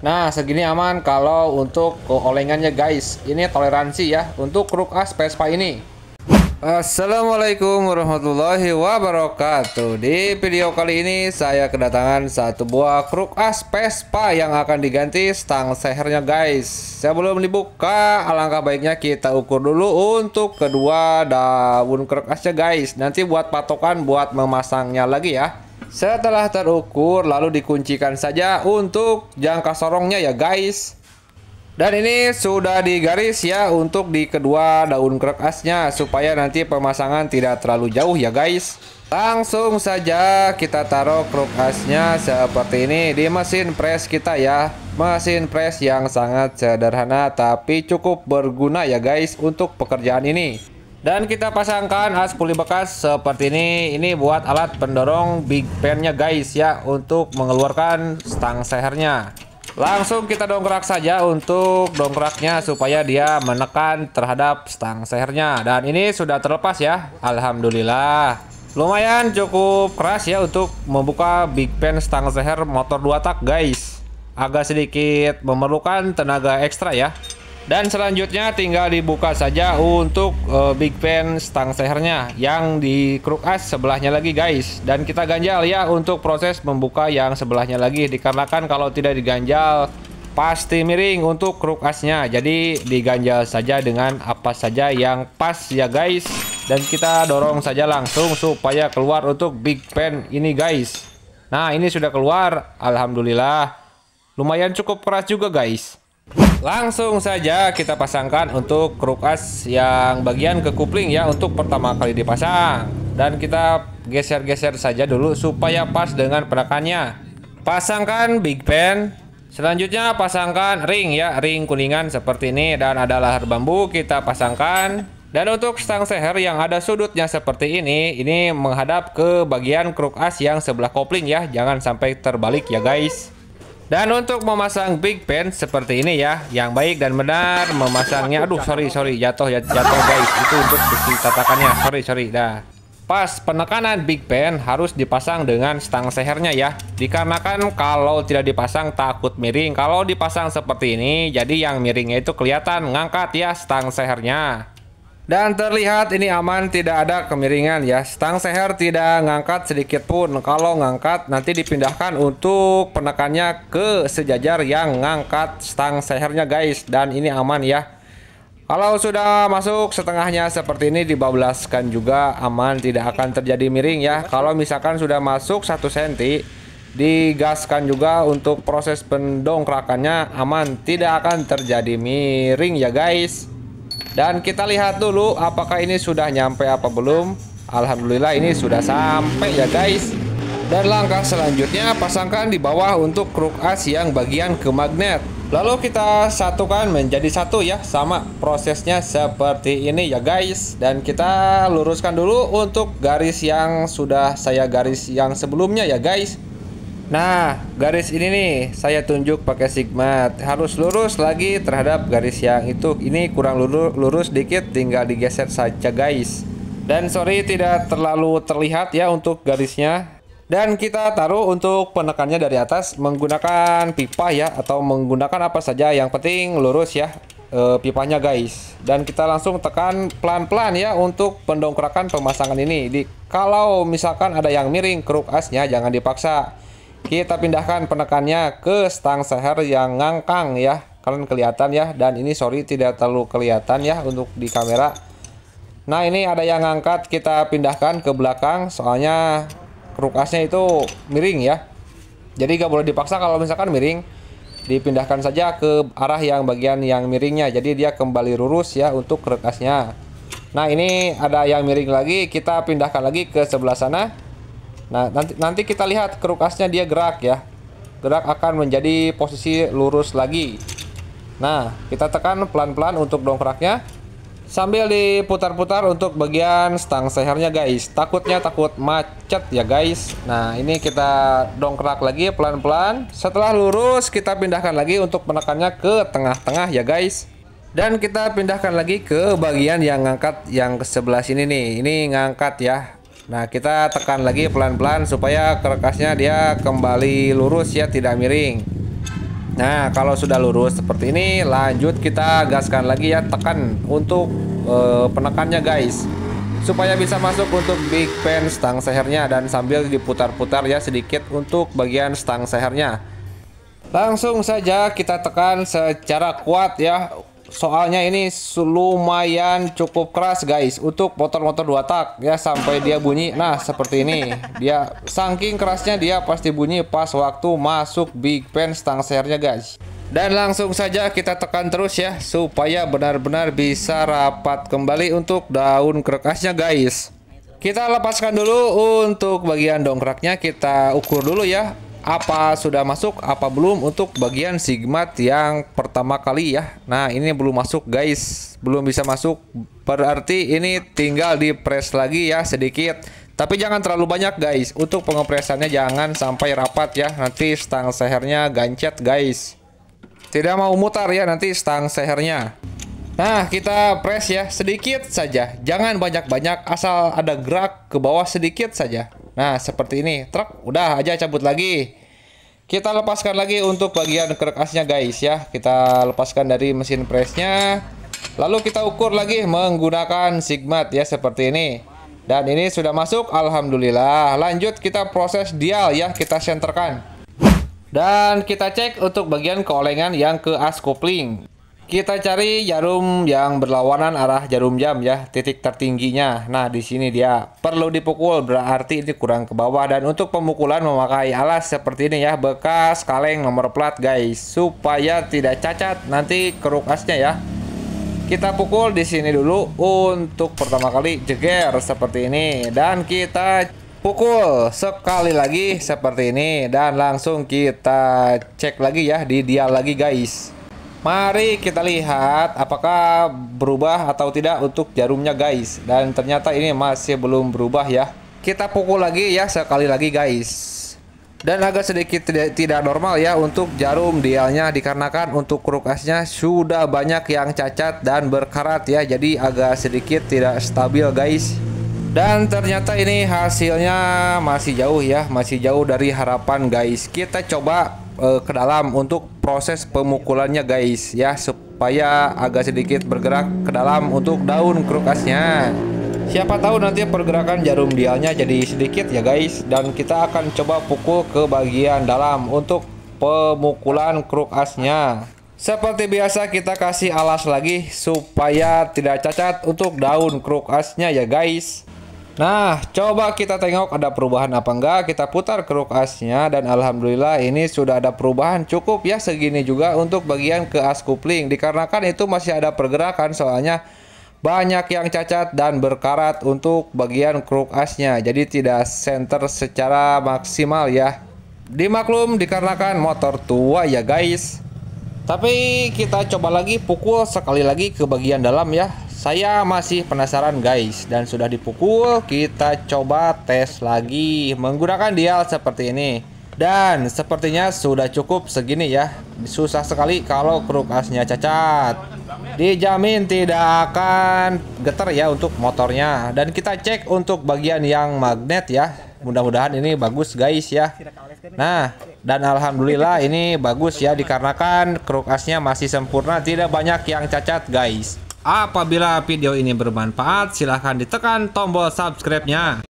Nah, segini aman kalau untuk olengannya guys. Ini toleransi ya untuk kruk as Vespa ini. Assalamualaikum warahmatullahi wabarakatuh. Di video kali ini saya kedatangan satu buah kruk as Vespa yang akan diganti stang sehernya guys. Sebelum dibuka, alangkah baiknya kita ukur dulu untuk kedua daun kruk asnya guys. Nanti buat patokan buat memasangnya lagi ya. Setelah terukur lalu dikuncikan saja untuk jangka sorongnya ya guys. Dan ini sudah digaris ya untuk di kedua daun kruk asnya supaya nanti pemasangan tidak terlalu jauh ya guys. Langsung saja kita taruh kruk asnya seperti ini di mesin press kita ya. Mesin press yang sangat sederhana tapi cukup berguna ya guys untuk pekerjaan ini. Dan kita pasangkan as puli bekas seperti ini buat alat pendorong big pen-nya guys ya, untuk mengeluarkan stang sehernya. Langsung kita dongkrak saja untuk dongkraknya supaya dia menekan terhadap stang sehernya. Dan ini sudah terlepas ya, alhamdulillah. Lumayan cukup keras ya untuk membuka big pen stang seher motor 2 tak guys. Agak sedikit memerlukan tenaga ekstra ya. Dan selanjutnya tinggal dibuka saja untuk big pen stang sehernya yang di kruk as sebelahnya lagi guys. Dan kita ganjal ya untuk proses membuka yang sebelahnya lagi, dikarenakan kalau tidak diganjal pasti miring untuk kruk asnya. Jadi diganjal saja dengan apa saja yang pas ya guys. Dan kita dorong saja langsung supaya keluar untuk big pen ini guys. Nah ini sudah keluar, alhamdulillah. Lumayan cukup keras juga guys. Langsung saja kita pasangkan untuk kruk as yang bagian ke kupling ya, untuk pertama kali dipasang. Dan kita geser-geser saja dulu supaya pas dengan penekannya. Pasangkan big pen. Selanjutnya pasangkan ring ya, ring kuningan seperti ini. Dan ada lahar bambu kita pasangkan. Dan untuk stang seher yang ada sudutnya seperti ini menghadap ke bagian kruk as yang sebelah kopling ya. Jangan sampai terbalik ya guys. Dan untuk memasang big pen seperti ini ya, yang baik dan benar memasangnya. Aduh sorry jatuh guys, itu untuk besi tatakannya. Sorry dah. Pas penekanan big pen harus dipasang dengan stang sehernya ya, dikarenakan kalau tidak dipasang takut miring. Kalau dipasang seperti ini jadi yang miringnya itu kelihatan ngangkat ya stang sehernya. Dan terlihat ini aman, tidak ada kemiringan ya. Stang seher tidak ngangkat sedikit pun. Kalau ngangkat nanti dipindahkan untuk penekannya ke sejajar yang ngangkat stang sehernya guys. Dan ini aman ya. Kalau sudah masuk setengahnya seperti ini dibablaskan juga aman, tidak akan terjadi miring ya. Kalau misalkan sudah masuk 1 cm digaskan juga untuk proses pendongkrakannya aman, tidak akan terjadi miring ya guys. Dan kita lihat dulu apakah ini sudah nyampe apa belum. Alhamdulillah ini sudah sampai ya guys. Dan langkah selanjutnya pasangkan di bawah untuk kruk as yang bagian ke magnet. Lalu kita satukan menjadi satu ya, sama prosesnya seperti ini ya guys. Dan kita luruskan dulu untuk garis yang sudah saya garis yang sebelumnya ya guys. Nah, garis ini nih saya tunjuk pakai sigmat. Harus lurus lagi terhadap garis yang itu. Ini kurang lurus dikit, tinggal digeser saja guys. Dan sorry tidak terlalu terlihat ya untuk garisnya. Dan kita taruh untuk penekannya dari atas menggunakan pipa ya, atau menggunakan apa saja, yang penting lurus ya pipanya guys. Dan kita langsung tekan pelan-pelan ya untuk pendongkrakan pemasangan ini. Kalau misalkan ada yang miring kruk asnya jangan dipaksa. Kita pindahkan penekannya ke stang seher yang ngangkang ya. Kalian kelihatan ya. Dan ini sorry tidak terlalu kelihatan ya untuk di kamera. Nah ini ada yang ngangkat, kita pindahkan ke belakang. Soalnya kruk asnya itu miring ya. Jadi gak boleh dipaksa kalau misalkan miring. Dipindahkan saja ke arah yang bagian yang miringnya. Jadi dia kembali lurus ya untuk kruk asnya. Nah ini ada yang miring lagi. Kita pindahkan lagi ke sebelah sana. Nah nanti kita lihat kruk asnya dia gerak ya. Gerak akan menjadi posisi lurus lagi. Nah kita tekan pelan-pelan untuk dongkraknya, sambil diputar-putar untuk bagian stang sehernya guys. Takut macet ya guys. Nah ini kita dongkrak lagi pelan-pelan. Setelah lurus kita pindahkan lagi untuk menekannya ke tengah-tengah ya guys. Dan kita pindahkan lagi ke bagian yang ngangkat yang ke sebelah sini nih. Ini ngangkat ya. Nah kita tekan lagi pelan-pelan supaya kerekasnya dia kembali lurus ya, tidak miring. Nah, kalau sudah lurus seperti ini, lanjut kita gaskan lagi ya, tekan untuk penekannya guys, supaya bisa masuk untuk big pen stang sehernya, dan sambil diputar-putar ya sedikit untuk bagian stang sehernya. Langsung saja kita tekan secara kuat ya. Soalnya ini lumayan cukup keras guys untuk motor-motor 2 tak ya, sampai dia bunyi. Nah, seperti ini. Dia saking kerasnya dia pasti bunyi pas waktu masuk big pen stang sehernya guys. Dan langsung saja kita tekan terus ya, supaya benar-benar bisa rapat kembali untuk daun kerekasnya guys. Kita lepaskan dulu untuk bagian dongkraknya, kita ukur dulu ya, apa sudah masuk apa belum untuk bagian sigmat yang pertama kali ya. Nah, ini belum masuk guys, belum bisa masuk, berarti ini tinggal di press lagi ya sedikit, tapi jangan terlalu banyak guys. Untuk pengepresannya jangan sampai rapat ya, nanti stang sehernya gancet guys, tidak mau mutar ya nanti stang sehernya. Nah, kita press ya sedikit saja, jangan banyak-banyak, asal ada gerak ke bawah sedikit saja. Nah, seperti ini, truk, udah aja cabut lagi. Kita lepaskan lagi untuk bagian kerekasnya guys ya. Kita lepaskan dari mesin pressnya. Lalu kita ukur lagi menggunakan sigmat ya, seperti ini. Dan ini sudah masuk, alhamdulillah. Lanjut kita proses dial ya, kita senterkan. Dan kita cek untuk bagian keolengan yang ke as kopling. Kita cari jarum yang berlawanan arah jarum jam ya, titik tertingginya. Nah, di sini dia perlu dipukul, berarti ini kurang ke bawah. Dan untuk pemukulan memakai alas seperti ini ya, bekas kaleng nomor plat guys, supaya tidak cacat nanti keruk asnya ya. Kita pukul di sini dulu untuk pertama kali, jeger seperti ini, dan kita pukul sekali lagi seperti ini, dan langsung kita cek lagi ya di dial lagi guys. Mari kita lihat apakah berubah atau tidak untuk jarumnya guys. Dan ternyata ini masih belum berubah ya. Kita pukul lagi ya sekali lagi guys. Dan agak sedikit tidak normal ya untuk jarum dialnya, dikarenakan untuk kruk asnya sudah banyak yang cacat dan berkarat ya. Jadi agak sedikit tidak stabil guys. Dan ternyata ini hasilnya masih jauh ya, masih jauh dari harapan guys. Kita coba ke dalam untuk proses pemukulannya guys ya, supaya agak sedikit bergerak ke dalam untuk daun kruk asnya. Siapa tahu nanti pergerakan jarum dialnya jadi sedikit ya guys. Dan kita akan coba pukul ke bagian dalam untuk pemukulan kruk asnya. Seperti biasa kita kasih alas lagi supaya tidak cacat untuk daun kruk asnya ya guys. Nah, coba kita tengok ada perubahan apa enggak. Kita putar kruk asnya, dan alhamdulillah ini sudah ada perubahan cukup ya, segini juga untuk bagian ke as kopling. Dikarenakan itu masih ada pergerakan, soalnya banyak yang cacat dan berkarat untuk bagian kruk asnya, jadi tidak center secara maksimal ya. Dimaklum dikarenakan motor tua ya guys. Tapi kita coba lagi pukul sekali lagi ke bagian dalam ya. Saya masih penasaran guys, dan sudah dipukul. Kita coba tes lagi menggunakan dial seperti ini. Dan sepertinya sudah cukup segini ya. Susah sekali kalau kruk asnya cacat. Dijamin tidak akan getar ya untuk motornya. Dan kita cek untuk bagian yang magnet ya. Mudah-mudahan ini bagus guys ya. Nah, dan alhamdulillah ini bagus ya, dikarenakan kruk asnya masih sempurna, tidak banyak yang cacat guys. Apabila video ini bermanfaat, silahkan ditekan tombol subscribe-nya.